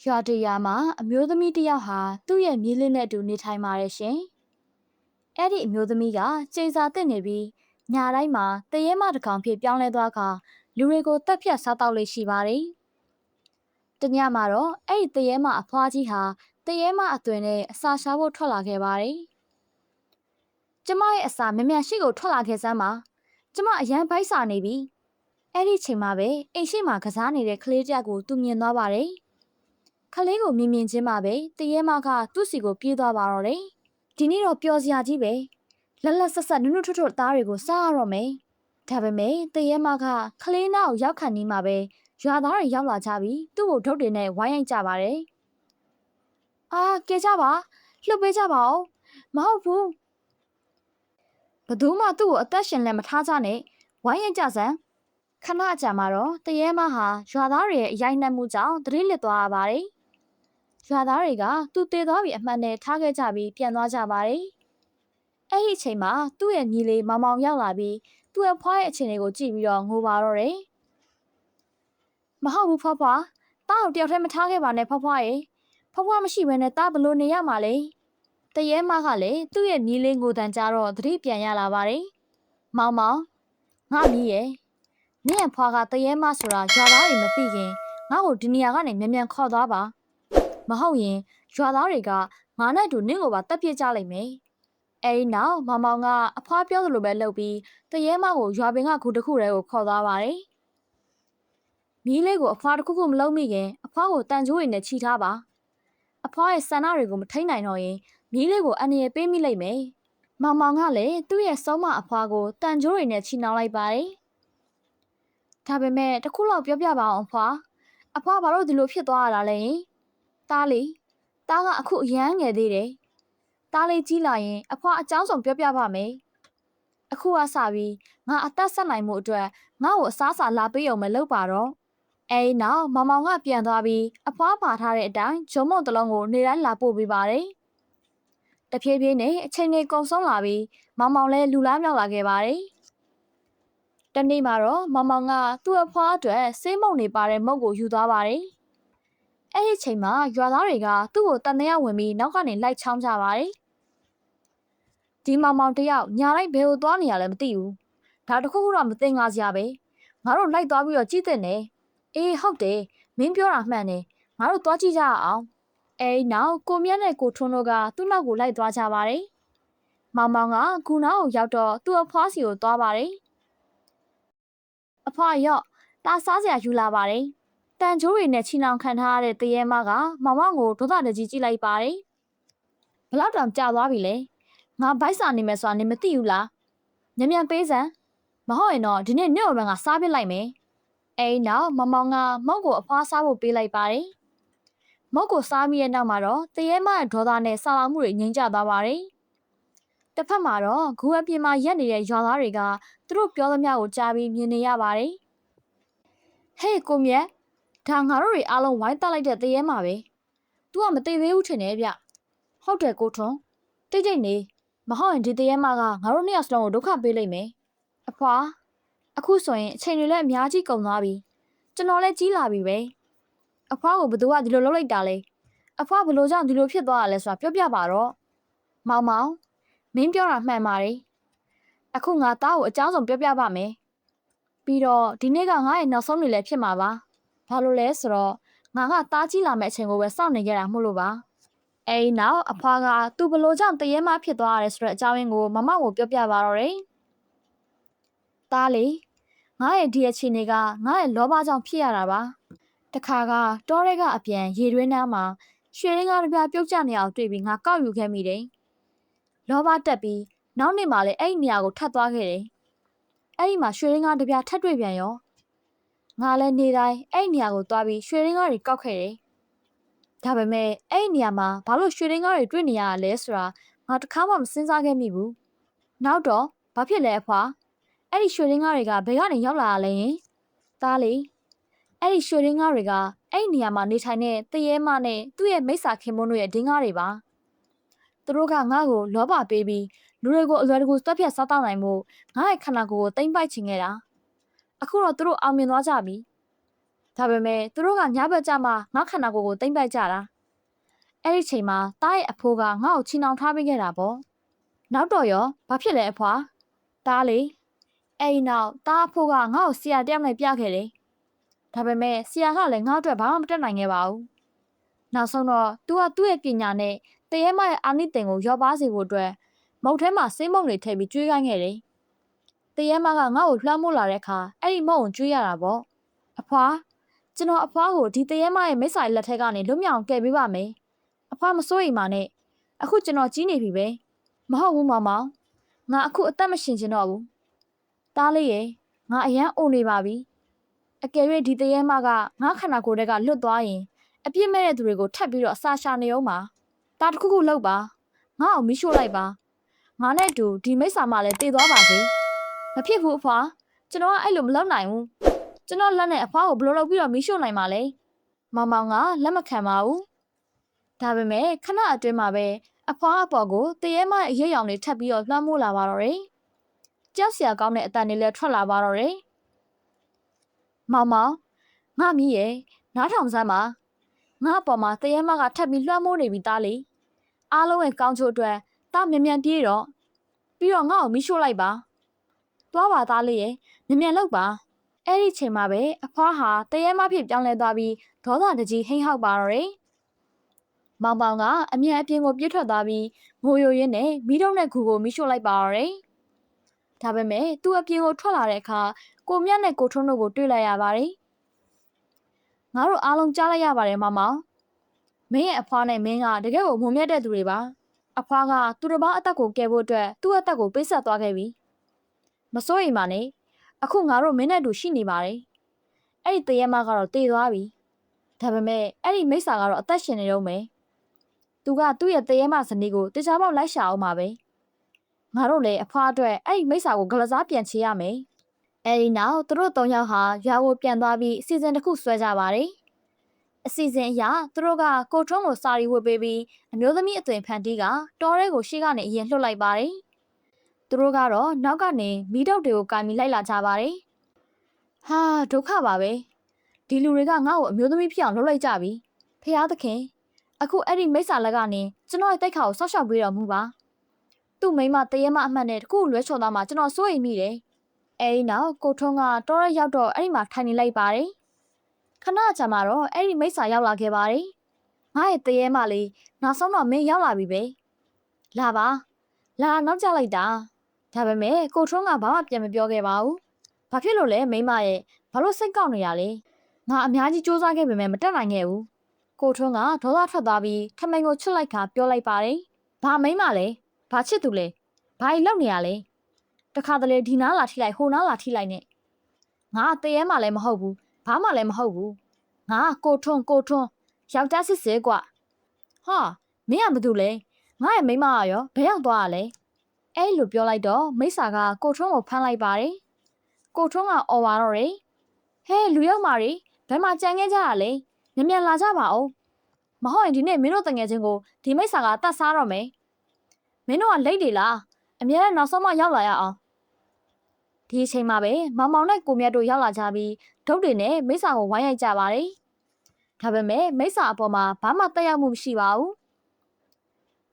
ရွာတရွာမှာအမျိုးသမီးတစ်ယောက်ဟာသူ့ရဲ့မြေးလေးနဲ့အတူနေထိုင်ပါတယ်ရှင်။အဲ့ဒီအမျိုးသမီးကကျိန်စာတက်နေပြီးညတိုင်းမှာတရေမတစ်ကောင်ဖြစ်ပြောင်းလဲသွားကလူတွေကိုတက်ဖြတ်စားတောက်လေးရှိပါတယ်။တညမှာတော့အဲ့ဒီတရေမအဖွားကြီးဟာတရေမအသွင်နဲ့အစာရှာဖို့ထွက်လာခဲ့ပါတယ်။ကျမရဲ့အစာမမြန်ရှိကိုထွက်လာခဲ့စမ်းပါ။ကျမအရန်ပိုက်စာနေပြီ။အဲ့ဒီချိန်မှာပဲအိမ်ရှိမှာကစားနေတဲ့ကလေးတစ်ယောက်ကိုသူမြင်သွားပါတယ်။ခလေးကိုမြင်ချင်းမှာပဲတရေမကသူ့စီကိုပြေးသွားပါတော့တယ်။ဒီနေ့တော့ပျော်စရာကြီးပဲ။လက်လက်ဆက်ဆက်နုနုထွတ်ထွတ်သားတွေကိုစားရတော့မယ်။ဒါပေမဲ့တရေမကခလေးနာကိုရောက်ခံနေမှာပဲရွာသားတွေရောက်လာကြပြီးသူ့ကိုဒုတ်တွေနဲ့ဝိုင်းရိုက်ကြပါတယ်။အာကဲကြပါလှုပ်ပေးကြပါဦး။မဟုတ်ဘူး။ဘသူမှသူ့ကိုအသက်ရှင်လည်းမထားကြနဲ့ဝိုင်းရိုက်ကြစမ်း။ခဏအကြာမှာတော့တရေမဟာရွာသားတွေရဲ့အရိုက်နှက်မှုကြောင့်သတိလစ်သွားရပါတယ်။ရွာသားတွေကသူ့သေးသွားပြီအမှန်နဲ့ထားခဲ့ကြပြီးပြန်သွားကြပါတယ်။အဲ့ဒီအချိန်မှာသူ့ရဲ့ညီလေးမောင်မောင်ရောက်လာပြီးသူ့ရဲ့ဖွားရဲ့အခြေအနေကိုကြည့်ပြီးတော့ငိုပါတော့တယ်။မဟုတ်ဘူးဖွားဖွားတားကိုတယောက်တည်းမထားခဲ့ပါနဲ့ဖွားဖွားရေဖွားဖွားမရှိဘဲနဲ့တားဘလို့နေရမှာလဲ။တရေမကလည်းသူ့ရဲ့ညီလေးငိုတန်ကြတော့သတိပြန်ရလာပါတယ်။မောင်မောင်ငါမီးရဲ့နင့်ရဲ့ဖွားကတရေမဆိုတာရွာသားတွေမသိခင်ငါ့ကိုဒီနေရာကနေမြန်မြန်ခေါ်သွားပါမဟုတ်ရင်ရွာသားတွေကငါနဲ့တူနင့်ကိုပါတက်ပြစ်ကြလိမ့်မယ်အဲဒီနောက်မောင်မောင်ကအဖွားပြောသလိုပဲလုပ်ပြီးတရေမကိုရွာပင်ကဂူတစ်ခုတည်းကိုခေါ်သွားပါတယ်မီးလေးကိုအဖွားတစ်ခုခုမလုံးမိခင်အဖွားကိုတန်ကြိုးရည်နဲ့ခြိထားပါအဖွားရဲ့ဆန္ဒတွေကိုမထိန်နိုင်တော့ရင်မီးလေးကိုအန္တရာယ်ပေးမိလိမ့်မယ်မောင်မောင်ကလည်းသူ့ရဲ့ဆုံးမအဖွားကိုတန်ကြိုးရည်နဲ့ခြိနှောင်လိုက်ပါတယ်ဒါပေမဲ့တခုလောက်ပြောပြပါအောင်အဖွားဘာလို့ဒီလိုဖြစ်သွားရတာလဲတားလေတားကအခုအရန်ငယ်သေးတယ်တားလေးကြီးလာရင်အဖွားအကြောင်းဆောင်ပြောပြပါမယ်အခုကစပြီးငါအသက်ဆက်နိုင်မှုအတွက်ငါ့ကိုအစားအစာလာပေးအောင်မလုပ်ပါတော့အဲဒီနောက်မောင်မောင်ကပြန်သွားပြီးအဖွားပါထားတဲ့အတိုင်းဂျုံမုံတစ်လုံးကိုနေတိုင်းလာပို့ပေးပါတယ်တဖြည်းဖြည်းနဲ့အချိန်တွေကုန်ဆုံးလာပြီးမောင်မောင်လည်းလူလားမြောက်လာခဲ့ပါတယ်တနေ့မှာတော့မောင်မောင်ကသူ့အဖွားအတွက်ဆေးမုံနေပါတဲ့မုတ်ကိုယူသွားပါတယ်။အဲ့ဒီချိန်မှာရွာသားတွေကသူ့ကိုတန်တရားဝင်ပြီးနောက်ကနေလိုက်ချောင်းကြပါတယ်။ဒီမောင်မောင်တယောက်ညာလိုက်ဘဲကိုသွားနေရလဲမသိဘူး။ဒါတခုခုတော့မသိငါစရာပဲ။ငါတို့လိုက်သွားပြီးတော့ကြည့်တဲ့နဲ့။အေးဟုတ်တယ်မင်းပြောတာမှန်တယ်။ငါတို့သွားကြည့်ကြရအောင်။အဲဒီနောက်ကိုမြတ်နဲ့ကိုထွန်းတို့ကသူ့နောက်ကိုလိုက်သွားကြပါတယ်။မောင်မောင်ကဂူနာကိုရောက်တော့သူ့အဖွားစီကိုသွားပါတယ်။အဖွားရော့တာစားစရာယူလာပါတယ်တန်ချိုးတွေနဲ့ချီနှောင်ခံထားရတဲ့တရေမကမောင်မောင်ကိုဒေါသတကြီးကြည့်လိုက်ပါတယ်ဘလောက်တောင်ကြာသွားပြီလဲငါဘိုက်စာနေမယ်ဆိုတာနေမသိဘူးလားမြန်ပေးစမ်းမဟုတ်ရင်တော့ဒီနေ့ညို့ဘန်ကစားပစ်လိုက်မယ်အဲဒီနောက်မောင်မောင်ကမုတ်ကိုအဖွားစားဖို့ပေးလိုက်ပါတယ်မုတ်ကိုစားပြီးတဲ့နောက်မှာတော့တရေမရဲ့ဒေါသနဲ့ဆာလောင်မှုတွေငြိမ်ကျသွားပါတယ်တစ်ဖက်မှာတော့ဂူအပြင်မှာရက်နေတဲ့ရွာသားတွေကသူတို့ပြောသမျှကိုကြားပြီးမြင်နေရပါတယ်ဟေးကိုမြတ်ဒါငါတို့တွေအားလုံးဝိုင်းတက်လိုက်တဲ့တရေမှာပဲ။ तू ကမသိသေးဘူးထင်တယ်ဗျ။ဟုတ်တယ်ကိုထွန်း။တိတ်နေမဟုတ်ရင်ဒီတရေမှာကငါတို့နှစ်ယောက်စလုံးကိုဒုက္ခပေးလိုက်မယ်။အဖွာအခုဆိုရင်အချိန်တွေလည်းအများကြီးကုန်သွားပြီ။ကျွန်တော်လည်းကြီးလာပြီပဲ။အဖွာကိုဘသူကဒီလိုလုပ်လိုက်တာလဲ။အဖွာဘလို့ကြောင့်ဒီလိုဖြစ်သွားတာလဲဆိုတာပြောပြပါတော့။မောင်မောင်မင်းပြောတာမှန်ပါတယ်။အခုငါသားကိုအကြောင်းစုံပြောပြပါမယ်။ပြီးတော့ဒီနေ့ကငါ့ရဲ့နောက်ဆုံးနေလည်းဖြစ်မှာပါ။ဘာလို့လဲဆိုတော့ငါကတားကြီးလာမဲ့အချိန်ကိုပဲစောင့်နေကြတာမို့လို့ပါအဲဒီနောက်အဖွားကသူ့ဘလို့ကြောင့်တရေမဖြစ်သွားရတယ်ဆိုတဲ့အကြောင်းရင်းကိုမမကိုပြောပြပါတော့တယ်တားလေငါရဲ့ဒီအခြေအနေကငါရဲ့လောဘကြောင့်ဖြစ်ရတာပါတခါကတောရဲကအပြန်ရေတွင်းနားမှာရွှေရင်းကားတစ်ပြားပြုတ်ကျနေအောင်တွေ့ပြီးငါကောက်ယူခဲ့မိတယ်လောဘတက်ပြီးနောက်နေ့မှလည်းအဲ့ဒီနေရာကိုထပ်သွားခဲ့တယ်အဲ့ဒီမှာရွှေရင်းကားတစ်ပြားထပ်တွေ့ပြန်ရောငါလည်းနေတိုင်းအဲ့နေရာကိုသွားပြီးရွှေရင်းကားတွေကောက်ခဲ့တယ်။ဒါပေမဲ့အဲ့နေရာမှာဘာလို့ရွှေရင်းကားတွေတွေ့နေရတာလဲဆိုတာငါတခါမှမစဉ်းစားခဲ့မိဘူး။နောက်တော့ဘာဖြစ်လဲအဖွာ။အဲ့ဒီရွှေရင်းကားတွေကဘယ်ကနေရောက်လာရလဲယင်။သားလေအဲ့ဒီရွှေရင်းကားတွေကအဲ့နေရာမှာနေထိုင်တဲ့တရေမနဲ့သူ့ရဲ့မိစ္ဆာခင်မွန်းတို့ရဲ့ဒင်းကားတွေပါ။သူတို့ကငါ့ကိုလောဘပေးပြီးလူတွေကိုအလွယ်တကူတွက်ဖြတ်စားတောက်နိုင်မှုငါ့ရဲ့ခန္ဓာကိုယ်ကိုတိမ့်ပိုက်ချင်ခဲ့တာ။အခုတော့သူတို့အောင်မြင်သွားကြပြီ ဒါပေမဲ့သူတို့ကညဘက်ကြမှာငါခန္ဓာကိုယ်ကိုတိမ့်ပိုက်ကြတာအဲ့ဒီချိန်မှာတားရဲ့အဖိုးကငါ့ကိုချီနှောင်ထားပေးခဲ့တာပေါ့နောက်တော့ရောဘာဖြစ်လဲအဖွာတားလေအဲ့ဒီနောက်တားအဖိုးကငါ့ကိုဆရာတယောက်နဲ့ပြခဲ့တယ်ဒါပေမဲ့ဆရာကလည်းငါ့အတွက်ဘာမှမတတ်နိုင်ခဲ့ပါဘူးနောက်ဆုံးတော့သူကသူ့ရဲ့ပညာနဲ့တရေမရဲ့အာနိသင်ကိုရောပါစေဖို့အတွက်မုတ်ထဲမှာစိမ့်မုံတွေထည့်ပြီးကျွေးခိုင်းခဲ့တယ်တရေမကငါ့ကိုလှမ်းမိုးလာတဲ့အခါအဲ့ဒီမုံကိုကျွေးရတာပေါ့အဖွာကျွန်တော်အဖွားကိုဒီတရေမရဲ့မိစ္ဆာလက်ထက်ကနေလွတ်မြောက်အောင်ကယ်ပေးပါမယ်အဖွားမစိုးရိမ်ပါနဲ့အခုကျွန်တော်ကြီးနေပြီပဲမဟုတ်ဘူးမောင်မောင်ငါအခုအသက်မရှင်ချင်တော့ဘူးတားလေးရေငါအရန်အိုနေပါပြီအကယ်၍ဒီတရေမကငါခန္ဓာကိုယ်ထဲကလွတ်သွားရင်အပြစ်မဲ့တဲ့သူတွေကိုထပ်ပြီးတော့အစာရှာနေအောင်ပါတားတစ်ခုခုလောက်ပါငါ့အောင်မီးရှို့လိုက်ပါငါနဲ့တူဒီမိစ္ဆာမလည်းတည်သွားပါစေမဖြစ်ဘူးအဖွားကျွန်တော်ကအဲ့လိုမလုပ်နိုင်ဘူးကျွန်တော်လက်နဲ့အဖွားကိုဘယ်လိုလုပ်ပြီးတော့မီးရှို့နိုင်မှာလဲမောင်မောင်ကလက်မခံပါဘူးဒါပေမဲ့ခဏအတွင်းမှာပဲအဖွားအပေါ်ကိုတရေမရဲ့အရေးရောင်တွေထပ်ပြီးတော့လွှမ်းမိုးလာပါတော့တယ်ကြောက်စရာကောင်းတဲ့အတန်တွေလည်းထွက်လာပါတော့တယ်မောင်မောင်ငါမီးရဲ့နားထောင်စမ်းပါငါ့အပေါ်မှာတရေမကထပ်ပြီးလွှမ်းမိုးနေပြီသားလေအားလုံးရဲ့ကောင်းချိုးအတွက်တားမြန်ပြေးတော့ပြီးတော့ငါ့ကိုမီးရှို့လိုက်ပါသွားပါသားလေးရဲ့မြန်လောက်ပါအဲ့ဒီချိန်မှာပဲအဖွားဟာတရေမဖြစ်ပြောင်းလဲသွားပြီးဒေါသတကြီးဟိမ့်ဟောက်ပါတော့တယ်မောင်မောင်ကအမြန်အပြင်ကိုပြေးထွက်သွားပြီးငိုယိုရင်းနဲ့မီးတုံးနဲ့ဂူကိုမီးရှို့လိုက်ပါတော့တယ်ဒါပေမဲ့သူ့အပြင်ကိုထွက်လာတဲ့အခါကိုမြတ်နဲ့ကိုထွန်းတို့ကိုတွေ့လိုက်ရပါတယ်ငါတို့အားလုံးကြားလိုက်ရပါတယ်မောင်မောင်မင်းရဲ့အဖွားနဲ့မင်းကတကယ်ကိုမုံမြတ်တဲ့သူတွေပါအဖွားကသူတစ်ပါးအသက်ကိုကယ်ဖို့အတွက်သူ့အသက်ကိုပေးဆက်သွားခဲ့ပြီမစိုးရိမ်ပါနဲ့အခုငါတို့မင်းနဲ့တူရှိနေပါတယ်အဲ့ဒီတရေမကတော့တည်သွားပြီဒါပေမဲ့အဲ့ဒီမိစ္ဆာကတော့အသက်ရှင်နေတော့မယ်သူကသူ့ရဲ့တရေမဇနီးကိုတခြားပေါက်လိုက်ရှာအောင်ပါပဲငါတို့လည်းအဖွားအတွက်အဲ့ဒီမိစ္ဆာကိုဂလစားပြန်ချေရမယ်အဲ့ဒီနောက်သူတို့၃ယောက်ဟာရွာကိုပြန်သွားပြီးအစီအစဉ်တစ်ခုဆွဲကြပါတယ်အစီအစဉ်အရသူတို့ကကိုထွန်းကိုစာရီဝတ်ပေးပြီးအမျိုးသမီးအသွင်ဖန်တီးကတောထဲကိုရှေ့ကနေအရင်လှုပ်လိုက်ပါတယ်သူတို့ကတော့နောက်ကနေမီးတုပ်တွေကိုကာမီလိုက်လာကြပါတယ်ဟာဒုက္ခပါပဲဒီလူတွေကငါ့ကိုအမျိုးသမီးဖြစ်အောင်လုပ်လိုက်ကြပြီဖះသခင်အခုအဲ့ဒီမိစ္ဆာလက်ကနေကျွန်တော်ရဲ့တိုက်ခါကိုဆောက်ရှောက်ပေးတော်မူပါသူ့မိမတရေမအမှတ်နဲ့တခုလွဲချော်သားမှကျွန်တော်စိုးရိမ်မိတယ်အဲ့ဒီနောက်ကိုထွန်းကတောရဲရောက်တော့အဲ့ဒီမှာထိုင်နေလိုက်ပါတယ်ခဏကြာမှတော့အဲ့ဒီမိစ္ဆာရောက်လာခဲ့ပါတယ်ငါရဲ့တရေမလေးနောက်ဆုံးတော့မင်းရောက်လာပြီပဲလာပါလာနောက်ကျလိုက်တာဒါပေမဲ့ကိုထွန်းကဘာမှပြန်မပြောခဲ့ပါဘူးဘာဖြစ်လို့လဲမိမရဲ့ဘာလို့စိတ်ကောက်နေရလဲငါအများကြီးစူးစမ်းခဲ့ပေမဲ့မတက်နိုင်ခဲ့ဘူးကိုထွန်းကဒေါသထွက်သွားပြီးထမိန်ကိုချွတ်လိုက်ခါပြောလိုက်ပါတယ်ဘာမိမလဲဘာချစ်သူလဲဘာကြီးလောက်နေရလဲတခါတလေဒီနားလာထိလိုက်ဟိုနားလာထိလိုက်နဲ့ငါတရေမှလည်းမဟုတ်ဘူးဘာမှလည်းမဟုတ်ဘူးငါကိုထွန်းယောက်ျားစစ်စစ်ကွာဟာမင်းကဘာလုပ်လဲငါရဲ့မိမကရောဘယ်ရောက်သွားရလဲအဲ့လိုပြောလိုက်တော့မိစ္ဆာကကိုထွန်းကိုဖမ်းလိုက်ပါတယ်ကိုထွန်းကအော်ပါတော့တယ်ဟဲလူရောက်မာတွေဘယ်မှာကြံခဲ့ကြရလဲမြန်လာကြပါဦးမဟုတ်ရင်ဒီနေ့မင်းတို့တငယ်ချင်းကိုဒီမိစ္ဆာကတတ်စားတော့မယ်မင်းတို့ကလိတ်တွေလားအများနဲ့နောက်ဆုံးမှရောက်လာရအောင်ဒီအချိန်မှာပဲမောင်မောင်နဲ့ကိုမြတ်တို့ရောက်လာကြပြီးဒုတ်တွေနဲ့မိစ္ဆာကိုဝိုင်းရိုက်ကြပါတယ်ဒါပေမဲ့မိစ္ဆာအပေါ်မှာဘာမှတက်ရောက်မှုမရှိပါဘူး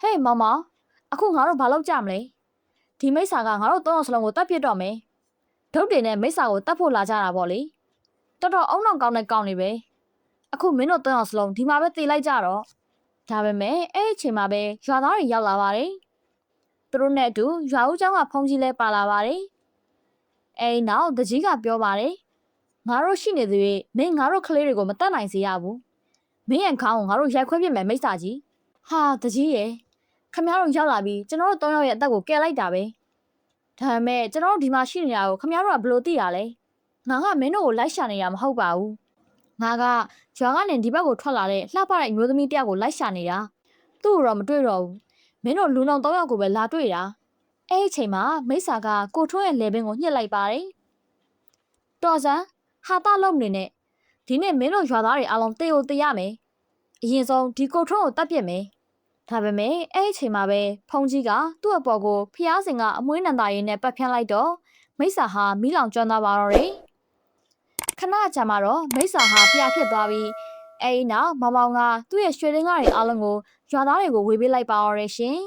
ဟေးမောင်မောင်အခုငါတို့ဘာလုပ်ကြမလဲဒီမိစ္ဆာကငါတို့သုံးအောင်စလုံးကိုတတ်ပြစ်တော့မယ်ဒုတ်တွေနဲ့မိစ္ဆာကိုတတ်ဖို့လာကြတာပေါ့လေတော်တော်အုံနောက်ကောင်းတဲ့ကောင်းနေပဲအခုမင်းတို့သုံးအောင်စလုံးဒီမှာပဲတေလိုက်ကြတော့ဒါပေမဲ့အဲ့ဒီအချိန်မှာပဲရွာသားတွေရောက်လာပါတယ်သူတို့နဲ့အတူရွာဦးကျောင်းကဖုန်ကြီးလဲပါလာပါတယ်အဲ့နောက်တကြီးကပြောပါတယ်ငါတို့ရှိနေသေး၍မင်းငါတို့ကလေးတွေကိုမတတ်နိုင်စေရဘူးမင်းရဲ့ခေါင်းကိုငါတို့ရိုက်ခွဲပြစ်မယ်မိစ္ဆာကြီးဟာတကြီးရဲ့ခမရတို့ရောက်လာပြီးကျွန်တော်တို့၃ယောက်ရဲ့အသက်ကိုကယ်လိုက်တာပဲဒါပေမဲ့ကျွန်တော်တို့ဒီမှာရှိနေတာကိုခမရတို့ကဘယ်လိုသိရလဲငါကမင်းတို့ကိုလိုက်ရှာနေတာမဟုတ်ပါဘူးငါကရွာကနေဒီဘက်ကိုထွက်လာတဲ့လှပတဲ့အမျိုးသမီးတယောက်ကိုလိုက်ရှာနေတာသူ့ကိုတော့မတွေ့တော့ဘူးမင်းတို့လူနောင်၃ယောက်ကိုပဲလာတွေ့တာအဲ့ဒီအချိန်မှာမိစ္ဆာကကိုထွန်းရဲ့လေပင်ကိုညှစ်လိုက်ပါတယ်တော်စံဟာတာလုံးနေနဲ့ဒီနေ့မင်းတို့ရွာသားတွေအားလုံးတေကိုတေရမယ်အရင်ဆုံးဒီကိုထွန်းကိုတတ်ပြစ်မယ်ဒါပေမဲ့အဲ့ဒီအချိန်မှာပဲဖုန်ကြီးကသူ့အပေါ်ကိုဖျားစင်ကအမွှေးနန္တာရည်နဲ့ပတ်ဖြန်းလိုက်တော့မိစ္ဆာဟာမီးလောင်ကျွမ်းသွားပါတော့တယ်ခ ခဏကြာမှတော့မိစ္ဆာဟာပြဖြစ်သွားပြီးအဲဒီနောက်မောင်မောင်ကသူ့ရဲ့ရွှေလင်းကားတွေအားလုံးကိုရွာသားတွေကိုဝေပေးလိုက်ပါတော့တယ်ရှင်